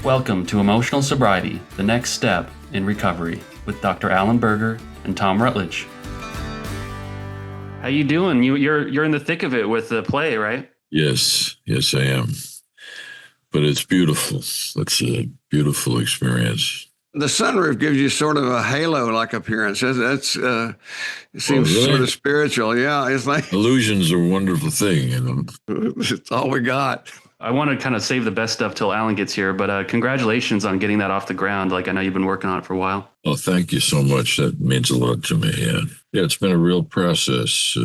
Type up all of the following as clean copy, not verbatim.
Welcome to Emotional Sobriety, the next step in recovery, with Dr. Alan Berger and Tom Rutledge. How you doing? You're in the thick of it with the play, right? Yes, I am. But it's beautiful. It's a beautiful experience. The sunroof gives you sort of a halo-like appearance. It seems sort of spiritual. Yeah, it's like illusions are a wonderful thing, you know. It's all we got. I want to kind of save the best stuff till Alan gets here, but congratulations on getting that off the ground. Like, I know you've been working on it for a while. Oh, thank you so much. That means a lot to me. Yeah, it's been a real process.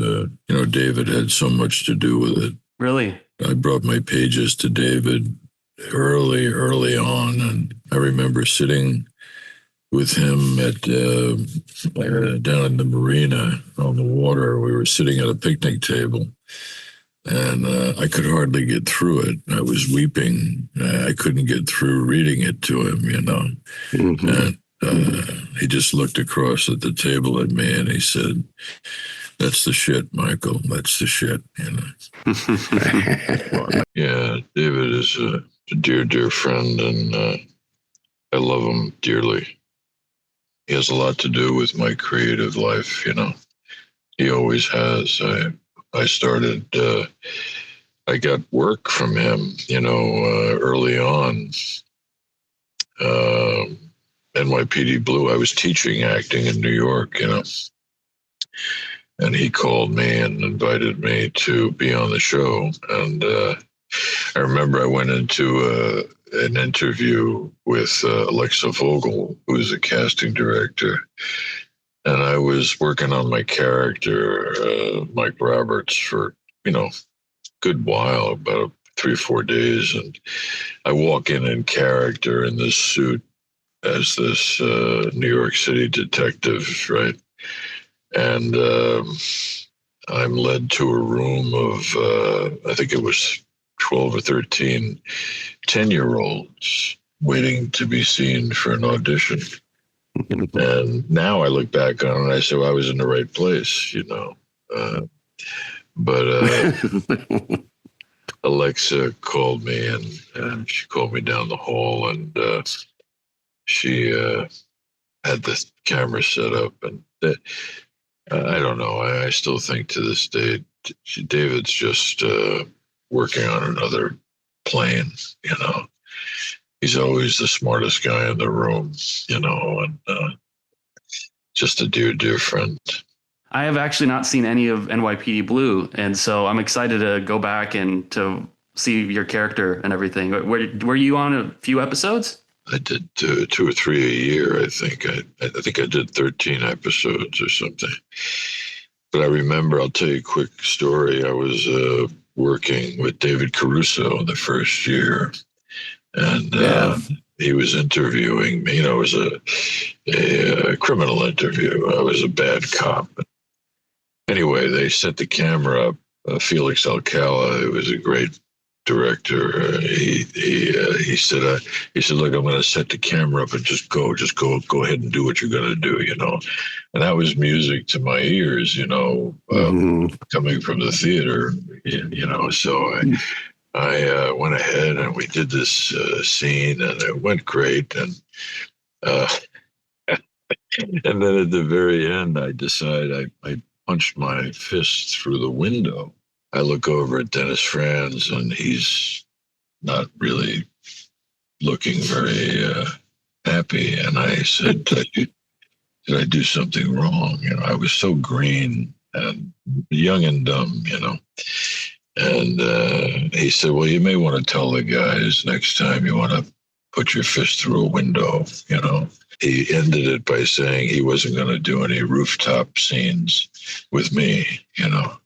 David had so much to do with it. Really? I brought my pages to David early on, and I remember sitting with him at down in the marina on the water. We were sitting at a picnic table, and I could hardly get through it. I was weeping. I couldn't get through reading it to him, you know. Mm-hmm. And he just looked across at the table at me, and he said, "That's the shit, Michael. That's the shit," you know. Yeah, David is a dear friend, and I love him dearly. He has a lot to do with my creative life, you know. He always has. I started, I got work from him, you know, early on. NYPD Blue, I was teaching acting in New York, you know. And he called me and invited me to be on the show. And I remember I went into an interview with Alexa Vogel, who's a casting director. And I was working on my character, Mike Roberts, for, you know, a good while, about 3 or 4 days. And I walk in character in this suit as this New York City detective, right? And I'm led to a room of, I think it was 12 or 13 10-year-olds waiting to be seen for an audition. And now I look back on it and I say, well, I was in the right place, you know. But Alexa called me and she called me down the hall, and she had the camera set up. And I don't know. I still think to this day, David's just working on another plane, you know. He's always the smartest guy in the room, you know, and just a dear friend. I have actually not seen any of NYPD Blue, and so I'm excited to go back and to see your character and everything. Were you on a few episodes? I did 2 or 3 a year, I think. I think I did 13 episodes or something. But I remember, I'll tell you a quick story. I was working with David Caruso the first year. And he was interviewing me. You know, it was a criminal interview. I was a bad cop. Anyway, they set the camera up. Felix Alcala, who was a great director, he said, look, I'm going to set the camera up and just go ahead and do what you're going to do, you know. And that was music to my ears, you know, coming from the theater, you know. So I went ahead and we did this scene, and it went great. And and then at the very end, I decided I punched my fist through the window. I look over at Dennis Franz, and he's not really looking very happy. And I said, did I do something wrong? You know, I was so green and young and dumb, you know. And he said, well, you may want to tell the guys next time you want to put your fist through a window, you know. He ended it by saying he wasn't going to do any rooftop scenes with me, you know.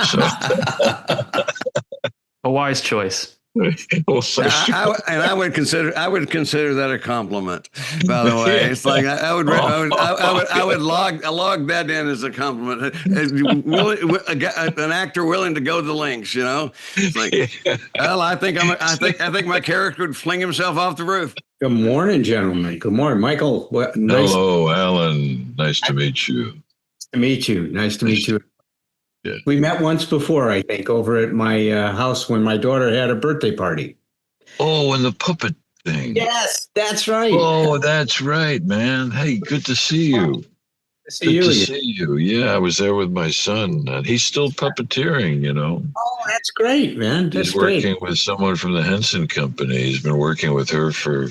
So a wise choice. I would consider that a compliment. By the way, it's like I would log that in as a compliment. An actor willing to go the lengths, you know. It's like, well, I think my character would fling himself off the roof. Good morning, gentlemen. Good morning, Michael. Hello, Alan. Nice to meet you. Nice to meet you. Yeah. We met once before, I think, over at my house when my daughter had a birthday party. Oh, and the puppet thing. Yes, that's right. Oh, that's right, man. Hey, good to see you. Good to see you. Yeah, I was there with my son, and he's still puppeteering, Oh, that's great, man. That's He's great. working with someone from the Henson Company. He's been working with her for,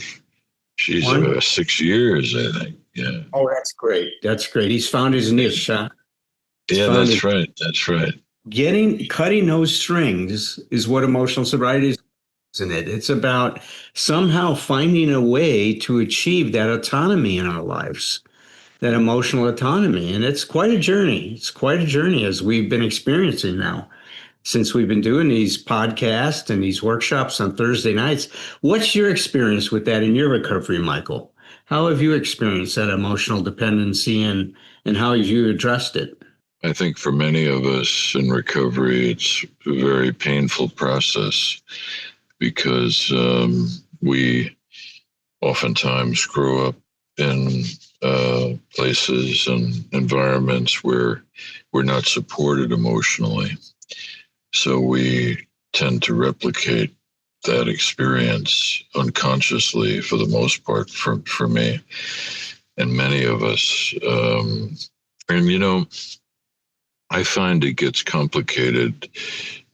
6 years, I think. Yeah. Oh, that's great. That's great. He's found his niche, huh? Yeah, that's right. That's right. Cutting those strings is what emotional sobriety is, isn't it? It's about somehow finding a way to achieve that autonomy in our lives, that emotional autonomy. And it's quite a journey. It's quite a journey as we've been experiencing now since we've been doing these podcasts and these workshops on Thursday nights. What's your experience with that in your recovery, Michael? How have you experienced that emotional dependency and how have you addressed it? I think for many of us in recovery, it's a very painful process because we oftentimes grow up in places and environments where we're not supported emotionally. So we tend to replicate that experience unconsciously for the most part for me and many of us. And, I find it gets complicated.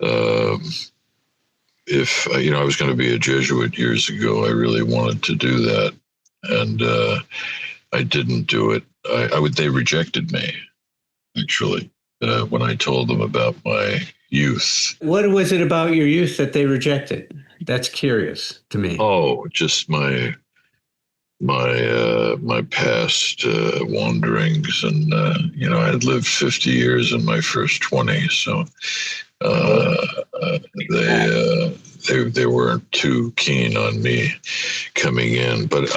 If I was going to be a Jesuit years ago, I really wanted to do that, and I didn't do it. They rejected me, actually, when I told them about my youth. What was it about your youth that they rejected? That's curious to me. Oh, just my past wanderings, and I had lived 50 years in my first 20, so they weren't too keen on me coming in. But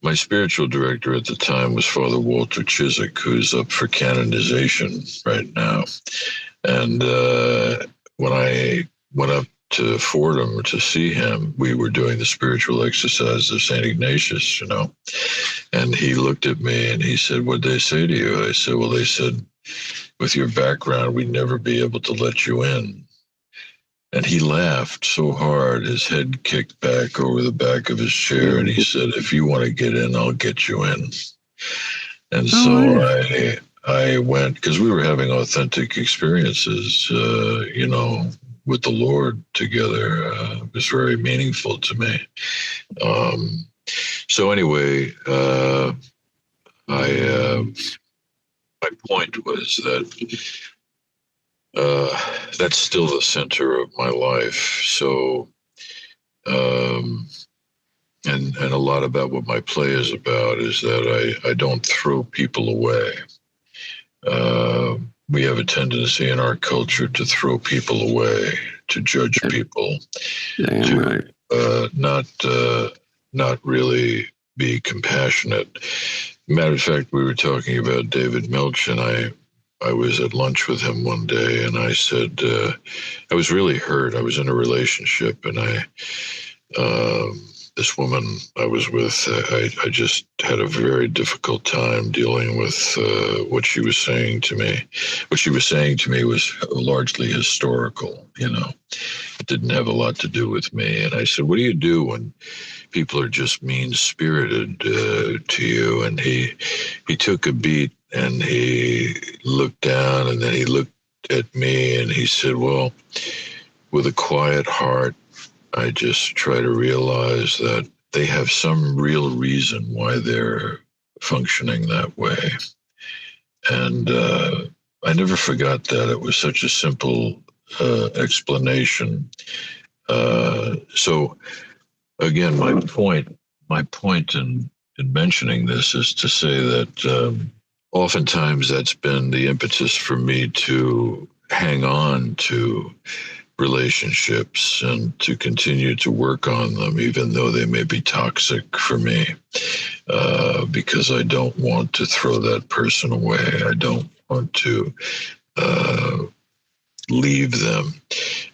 my spiritual director at the time was Father Walter Chiswick, who's up for canonization right now, and when I went up to Fordham to see him, we were doing the spiritual exercise of St. Ignatius, and he looked at me and he said, "What'd they say to you?" I said, "Well, they said, with your background, we'd never be able to let you in." And he laughed so hard, his head kicked back over the back of his chair, and he said, "If you want to get in, I'll get you in." And so I went, because we were having authentic experiences, with the Lord together. It was very meaningful to me. So anyway, my point was that that's still the center of my life. So, and a lot about what my play is about is that I don't throw people away. We have a tendency in our culture to throw people away, to judge people, not really be compassionate. Matter of fact, we were talking about David Milch, and I was at lunch with him one day, and I said, I was really hurt. I was in a relationship, and this woman I was with, I just had a very difficult time dealing with what she was saying to me. What she was saying to me was largely historical, It didn't have a lot to do with me. And I said, "What do you do when people are just mean-spirited to you?" And he took a beat, and he looked down, and then he looked at me, and he said, "Well, with a quiet heart, I just try to realize that they have some real reason why they're functioning that way." And I never forgot that. It was such a simple explanation. So again, my point in mentioning this is to say that oftentimes that's been the impetus for me to hang on to relationships and to continue to work on them, even though they may be toxic for me, because I don't want to throw that person away. I don't want to leave them.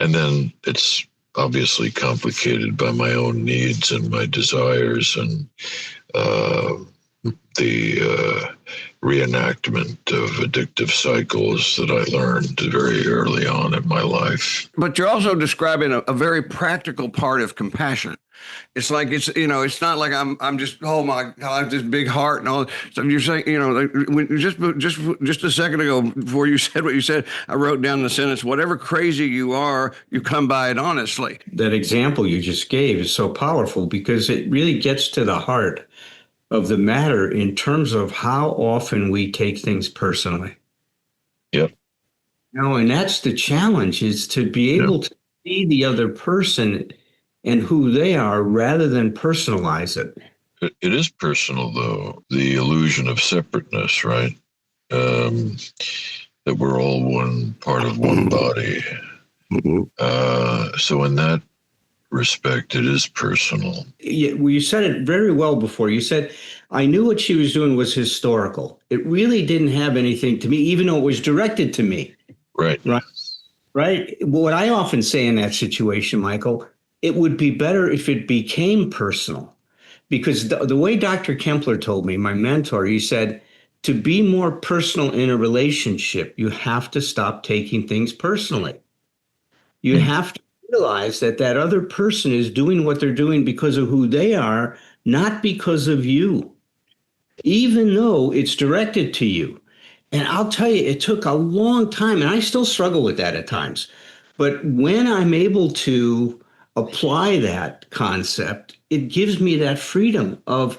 And then it's obviously complicated by my own needs and my desires and the reenactment of addictive cycles that I learned very early on in my life. But you're also describing a very practical part of compassion. It's like it's not like I'm just, oh my God, I have this big heart and all. So you're saying, like just a second ago, before you said what you said, I wrote down the sentence: whatever crazy you are, you come by it honestly. That example you just gave is so powerful because it really gets to the heart of the matter in terms of how often we take things personally. Yep. And that's the challenge, is to be able to see the other person and who they are rather than personalize it. It is personal, though, the illusion of separateness, right? That we're all one part of one body. So in that respect, it is personal. Well, you said it very well before. You said, I knew what she was doing was historical. It really didn't have anything to me, even though it was directed to me. Right. Right. What I often say in that situation, Michael, it would be better if it became personal, because the way Dr. Kempler told me, my mentor, he said, to be more personal in a relationship, you have to stop taking things personally. You have to realize that other person is doing what they're doing because of who they are, not because of you, even though it's directed to you. And I'll tell you, it took a long time, and I still struggle with that at times. But when I'm able to apply that concept, it gives me that freedom of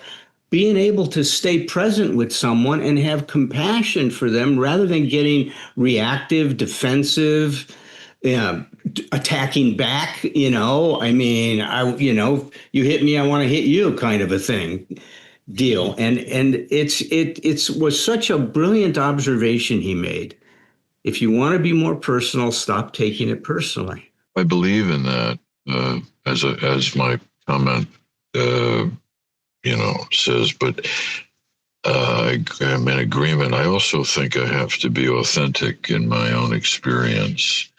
being able to stay present with someone and have compassion for them rather than getting reactive, defensive, attacking back. I mean, you hit me, I want to hit you kind of a deal. And it was such a brilliant observation he made. If you want to be more personal, stop taking it personally. I believe in that. As my comment, says, but I'm in agreement. I also think I have to be authentic in my own experience,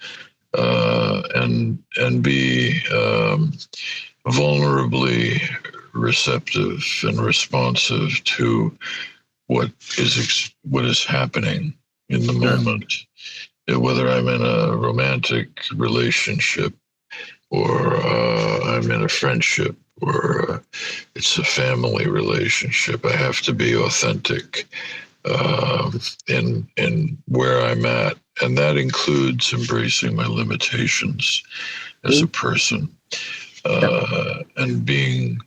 and be vulnerably receptive and responsive to what is happening in the moment, whether I'm in a romantic relationship or I'm in a friendship or it's a family relationship. I have to be authentic in where I'm at, and that includes embracing my limitations as a person, and being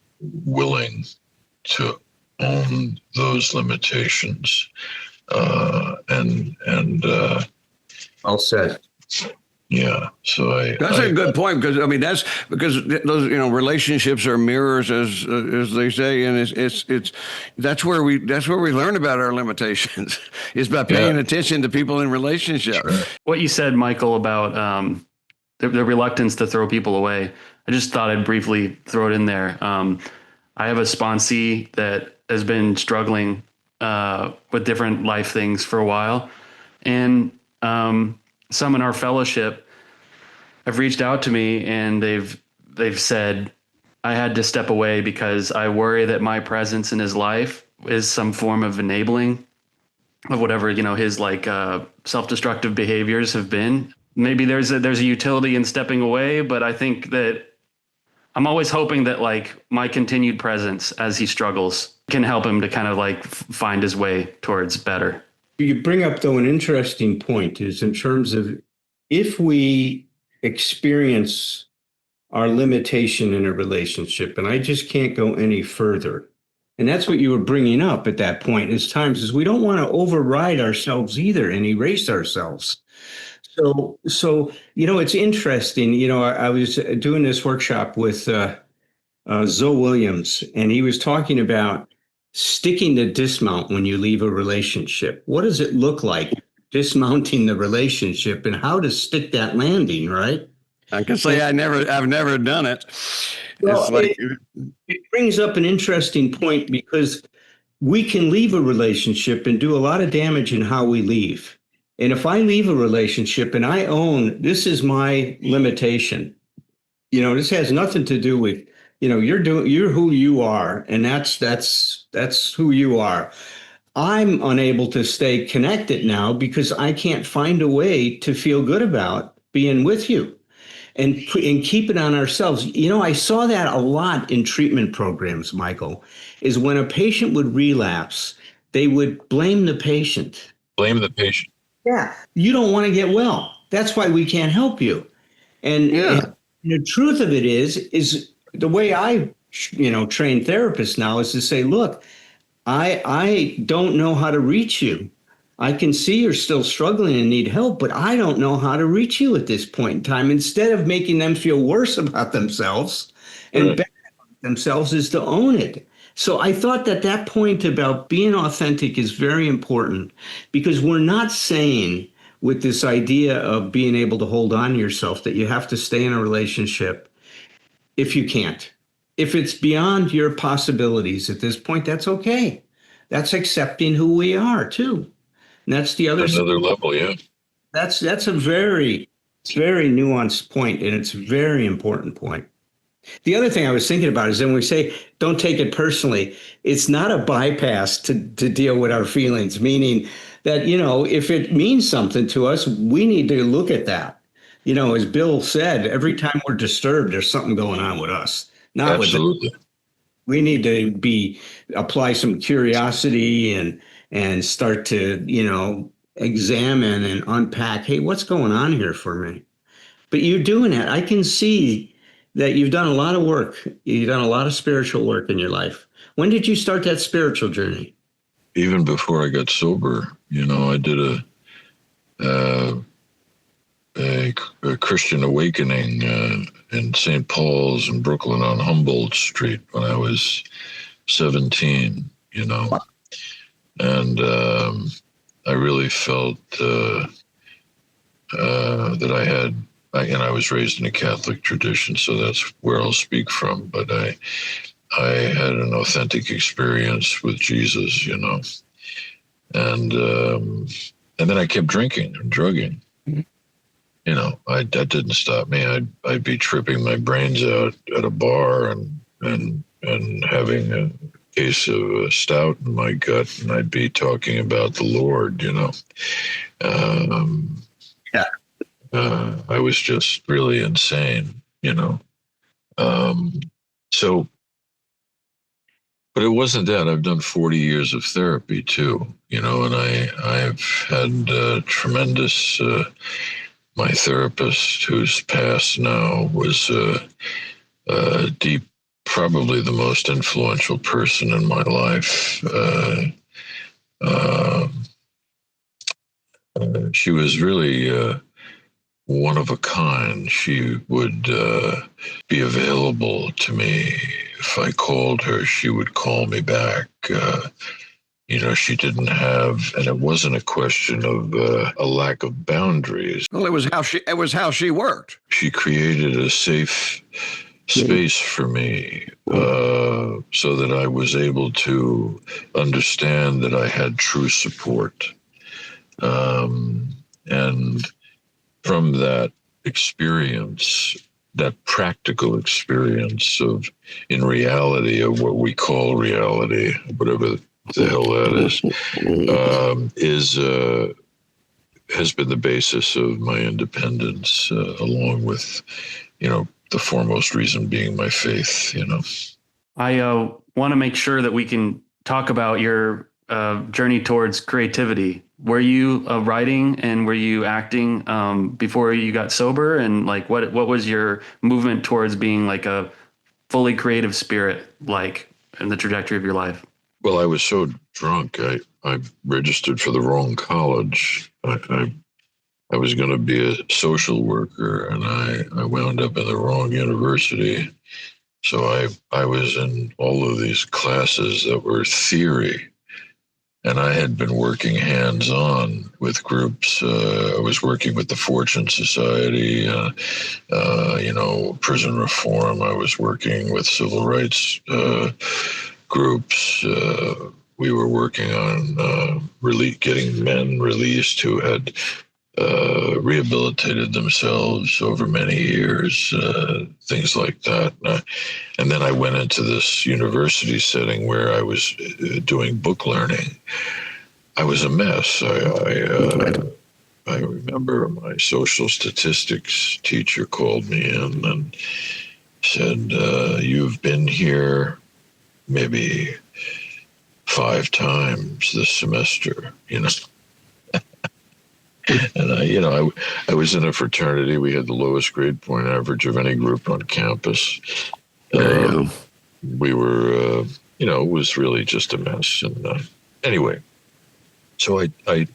willing to own those limitations, and all said. Yeah, so that's a good point, because that's because those relationships are mirrors, as they say, and it's that's where we learn about our limitations is by paying attention to people in relationships. Sure. What you said, Michael, about the reluctance to throw people away, I just thought I'd briefly throw it in there. I have a sponsee that has been struggling with different life things for a while, and some in our fellowship have reached out to me, and they've said, I had to step away because I worry that my presence in his life is some form of enabling of whatever, his self-destructive behaviors have been. Maybe there's a utility in stepping away, but I think that I'm always hoping that my continued presence as he struggles can help him to kind of find his way towards better. You bring up, though, an interesting point, is in terms of if we experience our limitation in a relationship, and I just can't go any further. And that's what you were bringing up at that point, is we don't want to override ourselves either and erase ourselves. So it's interesting. I was doing this workshop with Zoe Williams, and he was talking about sticking to dismount when you leave a relationship. What does it look like dismounting the relationship, and how to stick that landing, right? I can say I've never done it. Well, it brings up an interesting point, because we can leave a relationship and do a lot of damage in how we leave. And if I leave a relationship and I own, this is my limitation, this has nothing to do with, you're who you are, and that's who you are. I'm unable to stay connected now because I can't find a way to feel good about being with you. and keep it on ourselves. I saw that a lot in treatment programs, Michael, is when a patient would relapse, they would blame the patient. Blame the patient. Yeah. You don't want to get well. That's why we can't help you. And, Yeah. and the truth of it is the way I, train therapists now is to say, look, I don't know how to reach you. I can see you're still struggling and need help, but I don't know how to reach you at this point in time. Instead of making them feel worse about themselves and better about themselves is to own it. So I thought that point about being authentic is very important, because we're not saying with this idea of being able to hold on to yourself that you have to stay in a relationship if you can't. If it's beyond your possibilities at this point, that's okay. That's accepting who we are too. And that's the other Another level, yeah. That's a very, very nuanced point, and it's a very important point. The other thing I was thinking about is when we say don't take it personally, it's not a bypass to deal with our feelings, meaning that, if it means something to us, we need to look at that. As Bill said, every time we're disturbed, there's something going on with us. Not Absolutely. We need to apply some curiosity and start to, examine and unpack, hey, what's going on here for me? But you're doing it. I can see that you've done a lot of work. You've done a lot of spiritual work in your life. When did you start that spiritual journey? Even before I got sober, I did a Christian awakening in St. Paul's in Brooklyn on Humboldt Street when I was 17, and I really felt that I was raised in a Catholic tradition, so that's where I'll speak from, but I had an authentic experience with Jesus, and then I kept drinking and drugging. That didn't stop me. I'd be tripping my brains out at a bar and having a case of stout in my gut, and I'd be talking about the Lord, I was just really insane, but it wasn't that. I've done 40 years of therapy too, and I've had tremendous, my therapist, who's passed now, was deep, probably the most influential person in my life. She was really one of a kind. She would be available to me. If I called her, she would call me back. She didn't have, and it wasn't a question of a lack of boundaries. Well, it was how she worked. She created a safe space for me so that I was able to understand that I had true support. And from that experience, that practical experience in reality of what we call reality, whatever the hell that is has been the basis of my independence, along with, the foremost reason being my faith, I want to make sure that we can talk about your journey towards creativity. Were you writing and were you acting before you got sober? And what was your movement towards being like a fully creative spirit, in the trajectory of your life? Well, I was so drunk. I registered for the wrong college. I was going to be a social worker, and I wound up in the wrong university. So I was in all of these classes that were theory. And I had been working hands-on with groups. I was working with the Fortune Society, prison reform. I was working with civil rights groups. We were working on getting men released who had rehabilitated themselves over many years, things like that. And then I went into this university setting where I was doing book learning. I was a mess. I remember my social statistics teacher called me in and said, "You've been here maybe 5 times this semester, you know." And I was in a fraternity. We had the lowest grade point average of any group on campus. There you go. We were, it was really just a mess. And anyway, so I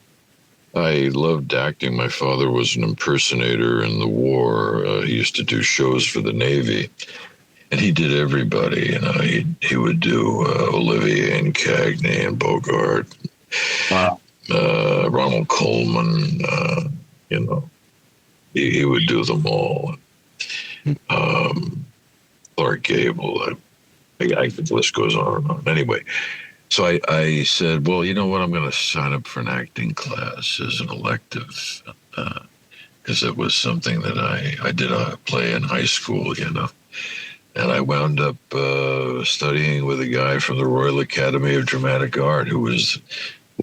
loved acting. My father was an impersonator in the war. He used to do shows for the Navy, and he did everybody. He would do Olivier and Cagney and Bogart. Wow. Ronald Coleman, he would do them all. Clark Gable, the list goes on and on. Anyway, so I said, well, you know what? I'm going to sign up for an acting class as an elective, because it was something that I did a play in high school, And I wound up studying with a guy from the Royal Academy of Dramatic Art who was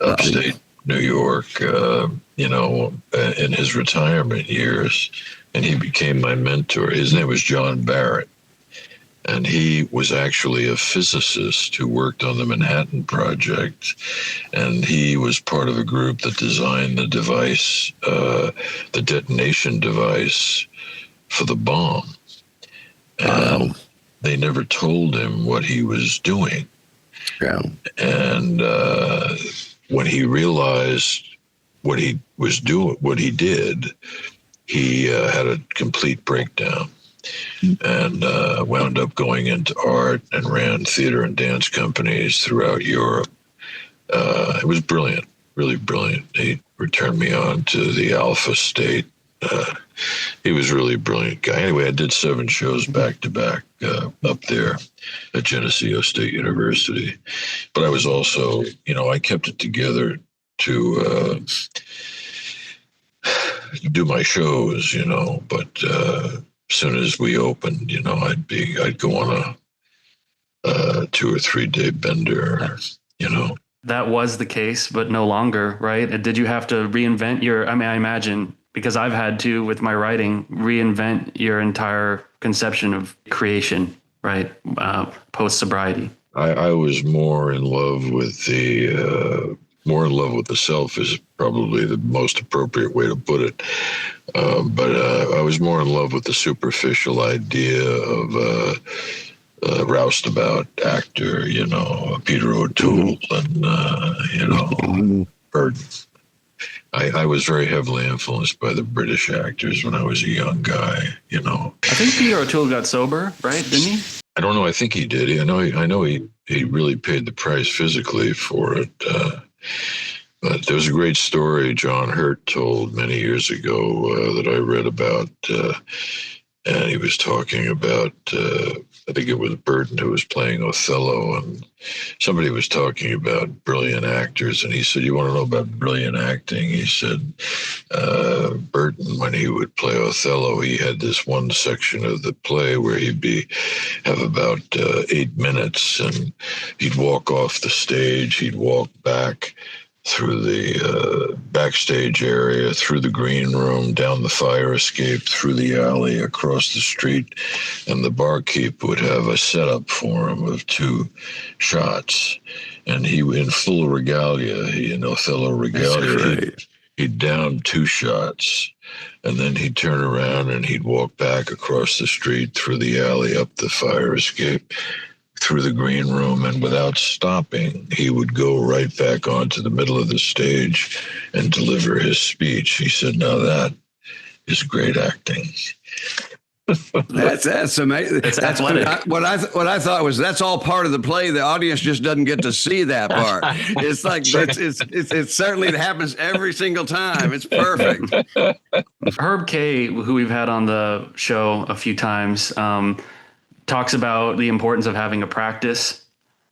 upstate New York, in his retirement years. And he became my mentor. His name was John Barrett. And he was actually a physicist who worked on the Manhattan Project. And he was part of a group that designed the device, the detonation device for the bomb. And they never told him what he was doing. Yeah. And when he realized what he was doing, what he did, he had a complete breakdown and wound up going into art and ran theater and dance companies throughout Europe. It was brilliant, really brilliant. He returned me on to the Alpha State. He was really a brilliant guy. Anyway, I did 7 shows back to back up there at Geneseo State University. But I was also, I kept it together to do my shows, but as soon as we opened, I'd go on a 2 or 3 day bender, That was the case, but no longer, right? Did you have to reinvent I imagine, because I've had to, with my writing, reinvent your entire conception of creation, right? Post-sobriety. I was more in love with the self is probably the most appropriate way to put it. But I was more in love with the superficial idea of a roustabout actor, Peter O'Toole and, Burton. I was very heavily influenced by the British actors when I was a young guy, I think Peter O'Toole got sober, right? Didn't he? I don't know. I think he did. I know he really paid the price physically for it. But there was a great story John Hurt told many years ago that I read about. And he was talking about, I think it was Burton who was playing Othello, and somebody was talking about brilliant actors. And he said, "You want to know about brilliant acting?" He said, Burton, when he would play Othello, he had this one section of the play where he'd have about 8 minutes, and he'd walk off the stage, he'd walk back through the backstage area, through the green room, down the fire escape, through the alley, across the street, and the barkeep would have a setup for him of 2 shots. And he, in full regalia, in Othello regalia, he'd down 2 shots, and then he'd turn around and he'd walk back across the street, through the alley, up the fire escape, through the green room, and without stopping, he would go right back onto the middle of the stage and deliver his speech. He said, "Now that is great acting." That's amazing. It's athletic. What I thought was that's all part of the play. The audience just doesn't get to see that part. It's like it certainly happens every single time. It's perfect. Herb K, who we've had on the show a few times, talks about the importance of having a practice,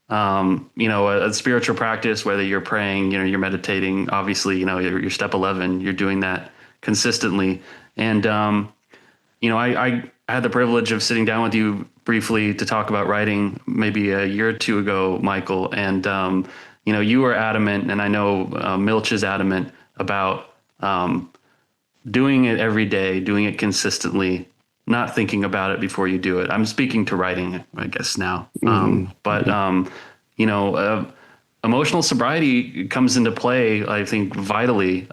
a spiritual practice, whether you're praying, you're meditating, obviously, you're step 11, you're doing that consistently. And, I had the privilege of sitting down with you briefly to talk about writing maybe a year or 2 ago, Michael. And, you were adamant, and I know Milch is adamant about doing it every day, doing it consistently, not thinking about it before you do it. I'm speaking to writing, I guess now. Emotional sobriety comes into play, I think, vitally.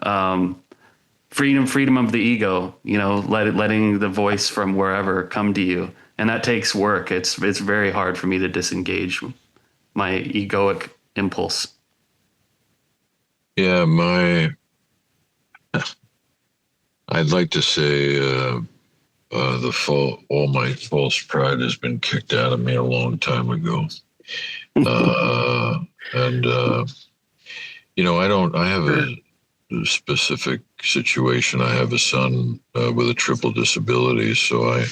Freedom of the ego, letting the voice from wherever come to you. And that takes work. It's very hard for me to disengage my egoic impulse. Yeah, I'd like to say all my false pride has been kicked out of me a long time ago. I have a specific situation. I have a son with a triple disability. So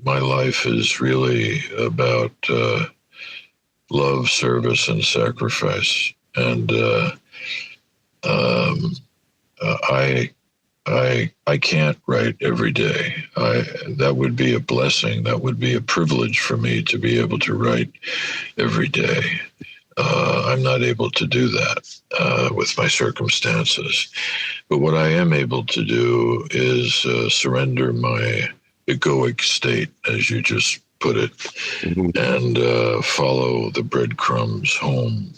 my life is really about love, service, and sacrifice. And I can't write every day. That would be a blessing. That would be a privilege for me to be able to write every day. I'm not able to do that with my circumstances. But what I am able to do is surrender my egoic state, as you just put it, and follow the breadcrumbs home,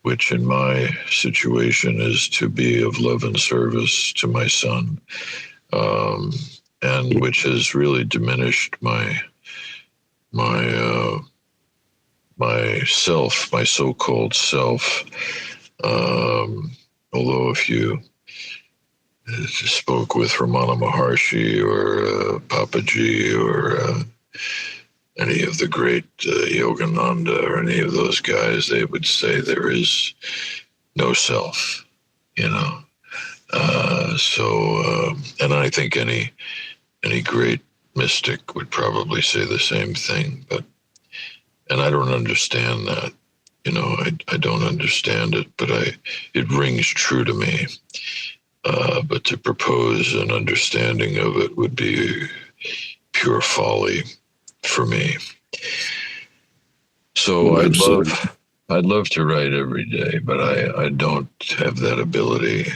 which in my situation is to be of love and service to my son, and which has really diminished my self, my so-called self. Although if you spoke with Ramana Maharshi or Papaji or any of the great Yogananda or any of those guys, they would say there is no self, and I think any great mystic would probably say the same thing, and I don't understand that. I don't understand it, but it rings true to me. But to propose an understanding of it would be pure folly for me. So I'd love to write every day, but I don't have that ability.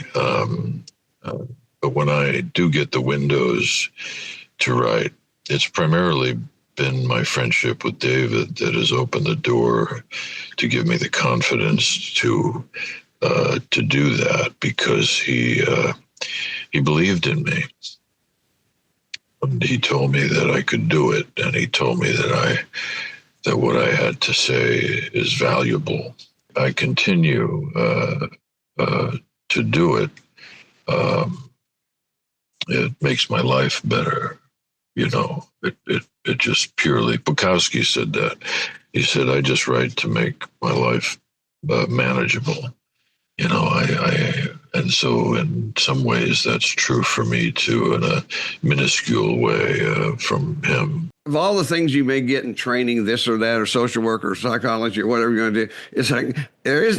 But when I do get the windows to write, it's primarily been my friendship with David that has opened the door to give me the confidence to do that, because he believed in me. And he told me that I could do it, and he told me that what I had to say is valuable. I continue to do it. It makes my life better. It just purely, Bukowski said that. He said, I just write to make my life manageable. And so in some ways that's true for me too, in a minuscule way from him. Of all the things you may get in training, this or that, or social work or psychology or whatever you're going to do, it's like there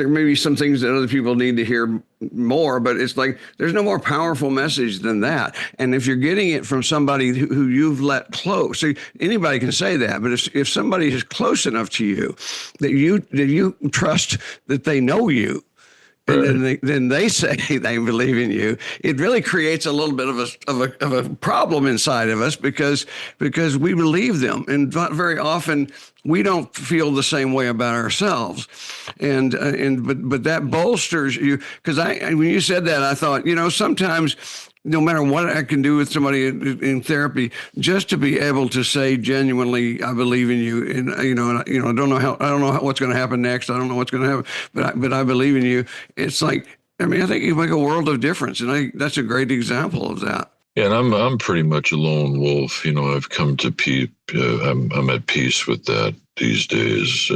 may be some things that other people need to hear more, but it's like there's no more powerful message than that. And if you're getting it from somebody who you've let close, see, anybody can say that, but if somebody is close enough to you that you trust that they know you, and then they say they believe in you, it really creates a little bit of a problem inside of us because we believe them, and very often we don't feel the same way about ourselves, but that bolsters you. Because when you said that, I thought, sometimes, no matter what I can do with somebody in therapy, just to be able to say genuinely, I believe in you, and I don't know what's going to happen next. I don't know what's going to happen, but I believe in you. It's like, I think you make a world of difference, and I think that's a great example of that. Yeah, and I'm pretty much a lone wolf. I've come to peace. I'm at peace with that these days.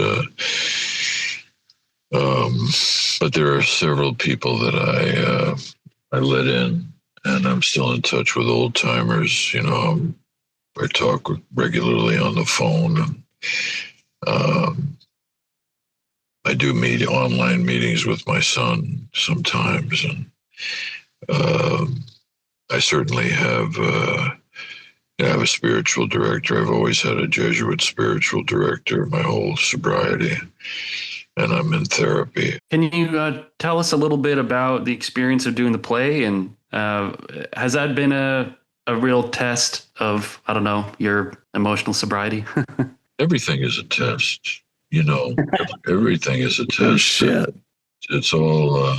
But there are several people that I let in. And I'm still in touch with old timers. I talk regularly on the phone. And, I do online meetings with my son sometimes. And I certainly have a spiritual director. I've always had a Jesuit spiritual director my whole sobriety. and I'm in therapy. Can you tell us a little bit about the experience of doing the play? And has that been a real test of, I don't know, your emotional sobriety? Everything is a test, everything is a test. Oh, shit. It's all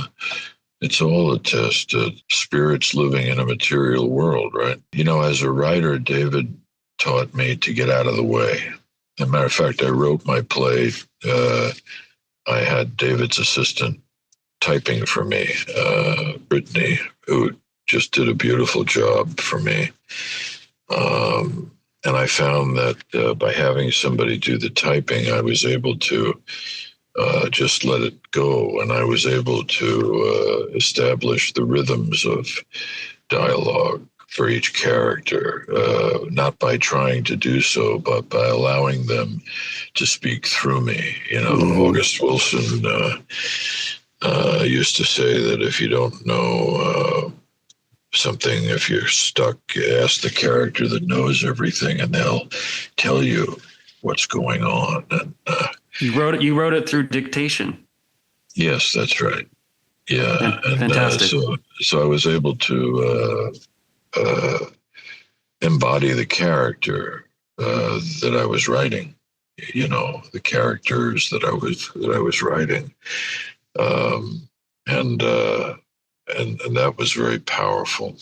a test. Spirits living in a material world, right? As a writer, David taught me to get out of the way. As a matter of fact, I wrote my play. I had David's assistant typing for me, Brittany, who just did a beautiful job for me. And I found that by having somebody do the typing, I was able to just let it go. And I was able to establish the rhythms of dialogue for each character, not by trying to do so, but by allowing them to speak through me. August Wilson used to say that if you don't know something, if you're stuck, ask the character that knows everything, and they'll tell you what's going on. And You wrote it through dictation. yes, that's right. Yeah, Fantastic. So I was able to embody the character that I was writing. The characters that I was writing, and that was very powerful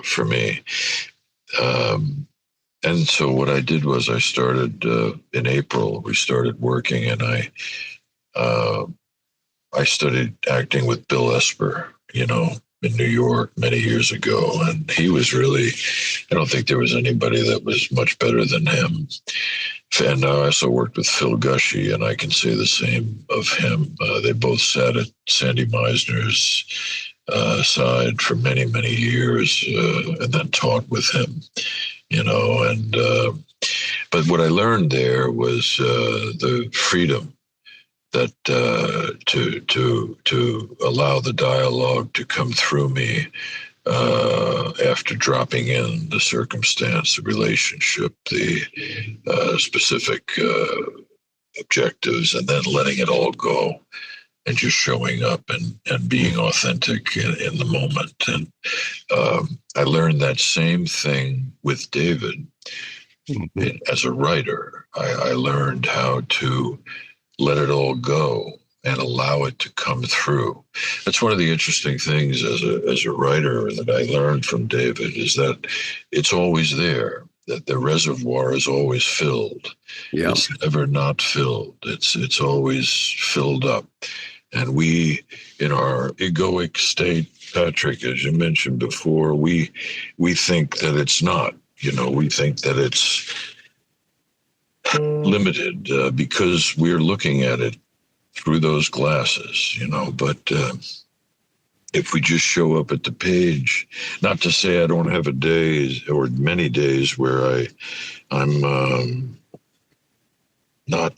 for me. And so what I did was I started in April. We started working, and I studied acting with Bill Esper, in New York many years ago. And he was really, I don't think there was anybody that was much better than him. And I also worked with Phil Gushy, and I can say the same of him. They both sat at Sandy Meisner's side for many, many years, and then taught with him, but what I learned there was the freedom that to allow the dialogue to come through me after dropping in the circumstance, the relationship, the specific objectives, and then letting it all go and just showing up and being authentic in the moment. And I learned that same thing with David. As a writer, I learned how to let it all go and allow it to come through. That's one of the interesting things as a writer that I learned from David, is that it's always there, that the reservoir is always filled. Yep. It's never not filled. It's always filled up. And we, in our egoic state, Patrick, as you mentioned before, we think that it's not. We think that it's limited because we're looking at it through those glasses, But if we just show up at the page, not to say I don't have a day or many days where I'm not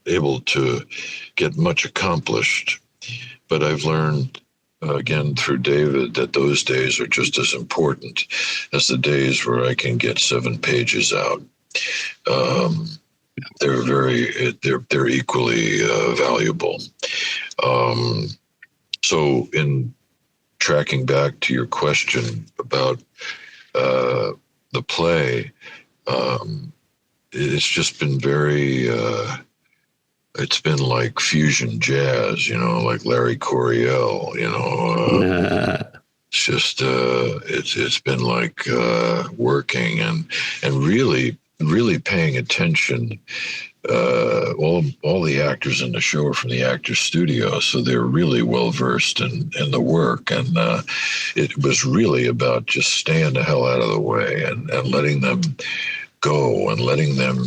able to get much accomplished, but I've learned again through David that those days are just as important as the days where I can get 7 pages out. They're equally valuable. So in tracking back to your question about the play, it's just been very it's been like fusion jazz, like Larry Coryell, It's just it's been like working and really paying attention. All the actors in the show are from the Actors Studio, so they're really well versed in the work, and it was really about just staying the hell out of the way and letting them go and letting them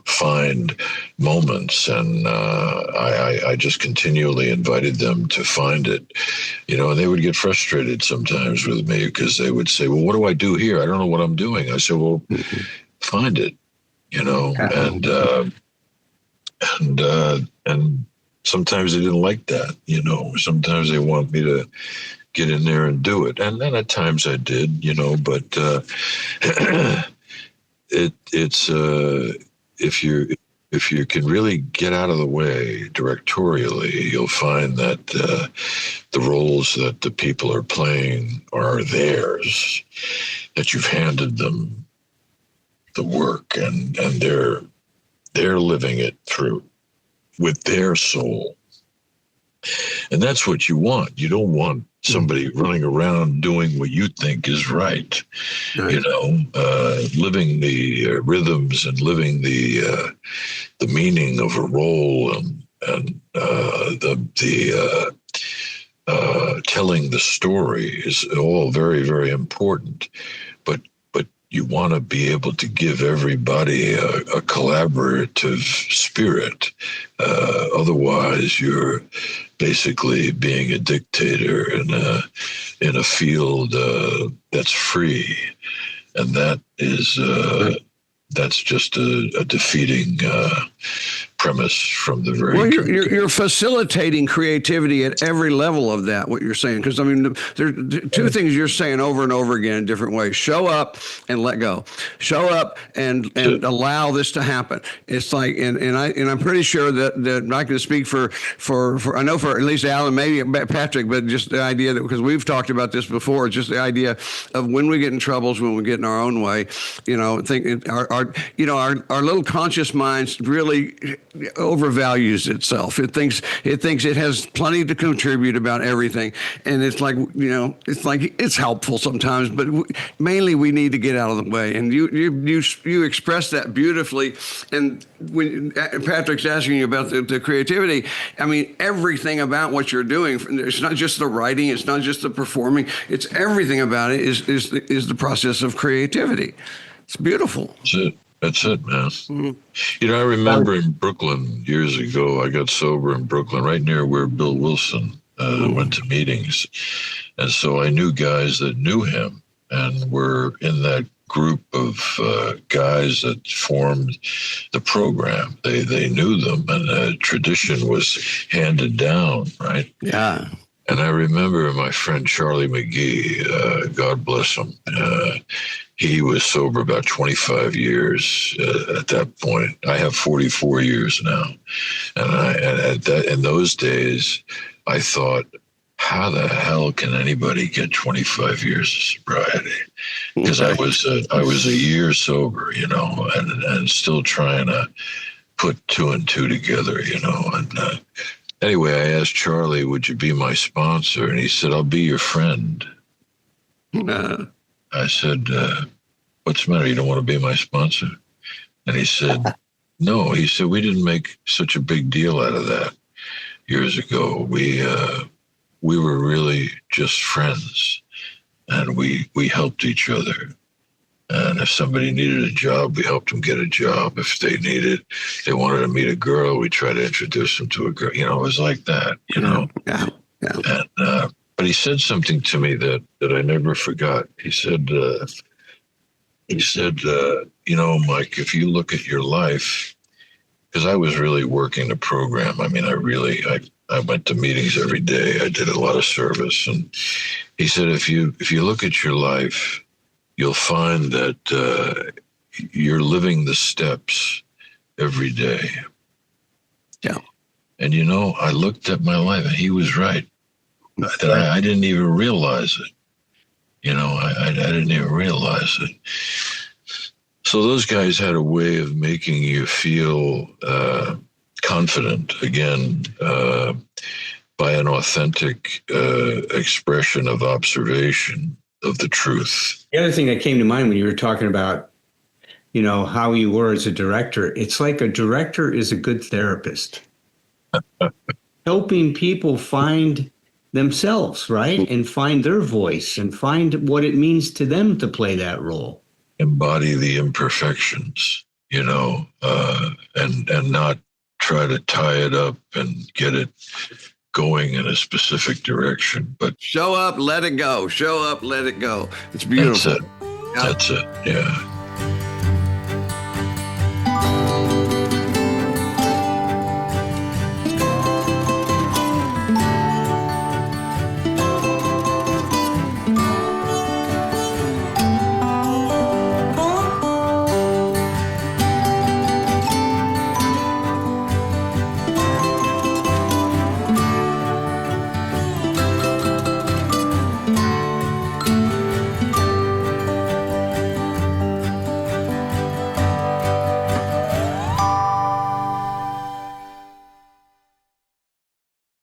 find moments. And I just continually invited them to find it, and they would get frustrated sometimes with me because they would say, well, what do I do here? I don't know what I'm doing. I said, well, find it, and sometimes they didn't like that, sometimes they want me to get in there and do it. And then at times I did, but it's if if you can really get out of the way directorially, you'll find that the roles that the people are playing are theirs, that you've handed them the work, and they're living it through with their soul. And that's what you want. You don't want somebody running around doing what you think is right. You know, living the rhythms and living the meaning of a role, and telling the story is all very, very important. But you want to be able to give everybody a collaborative spirit. Otherwise, you're basically being a dictator in a field that's free, and that is that's just a defeating premise from the very. Well, you're facilitating creativity at every level of that. What you're saying, because I mean, there are two things you're saying over and over again in different ways: show up and let go. Show up and allow this to happen. It's like, and I'm pretty sure that I can speak for I know for at least Allen, maybe Patrick, but just the idea that, because we've talked about this before, just the idea of when we get in troubles, when we get in our own way, you know, think our little conscious minds really overvalues itself. It thinks it has plenty to contribute about everything, and it's like, you know, it's helpful sometimes, but mainly we need to get out of the way. And you express that beautifully. And when Patrick's asking you about the creativity, I mean, everything about what you're doing, it's not just the writing, it's not just the performing, it's everything about it is the process of creativity. It's beautiful. That's it, man. Mm-hmm. You know, I remember in Brooklyn years ago, I got sober in Brooklyn, right near where Bill Wilson went to meetings. And so I knew guys that knew him and were in that group of guys that formed the program. They knew them, and the tradition was handed down, right? Yeah. And I remember my friend Charlie McGee, God bless him, he was sober about 25 years at that point. I have 44 years now. And in those days, I thought, how the hell can anybody get 25 years of sobriety? Because I was a year sober, you know, and still trying to put two and two together, you know. And anyway, I asked Charlie, would you be my sponsor? And he said, I'll be your friend. I said, what's the matter? You don't want to be my sponsor? And he said, no. He said, we didn't make such a big deal out of that years ago. We were really just friends, and we helped each other. And if somebody needed a job, we helped them get a job. If they wanted to meet a girl, we tried to introduce them to a girl. You know, it was like that, you know. Yeah. And, but he said something to me that I never forgot. He said, you know, Mike, if you look at your life, because I was really working the program. I mean, I went to meetings every day. I did a lot of service. And he said, if you look at your life, you'll find that you're living the steps every day. Yeah. And, you know, I looked at my life, and he was right. That I didn't even realize it. You know, I didn't even realize it. So those guys had a way of making you feel confident, again, by an authentic expression of observation of the truth. The other thing that came to mind when you were talking about, you know, how you were as a director, it's like a director is a good therapist. Helping people find themselves, right? And find their voice and find what it means to them to play that role. Embody the imperfections, you know, and not try to tie it up and get it going in a specific direction. But show up, let it go. Show up, let it go. It's beautiful. That's it. Yeah.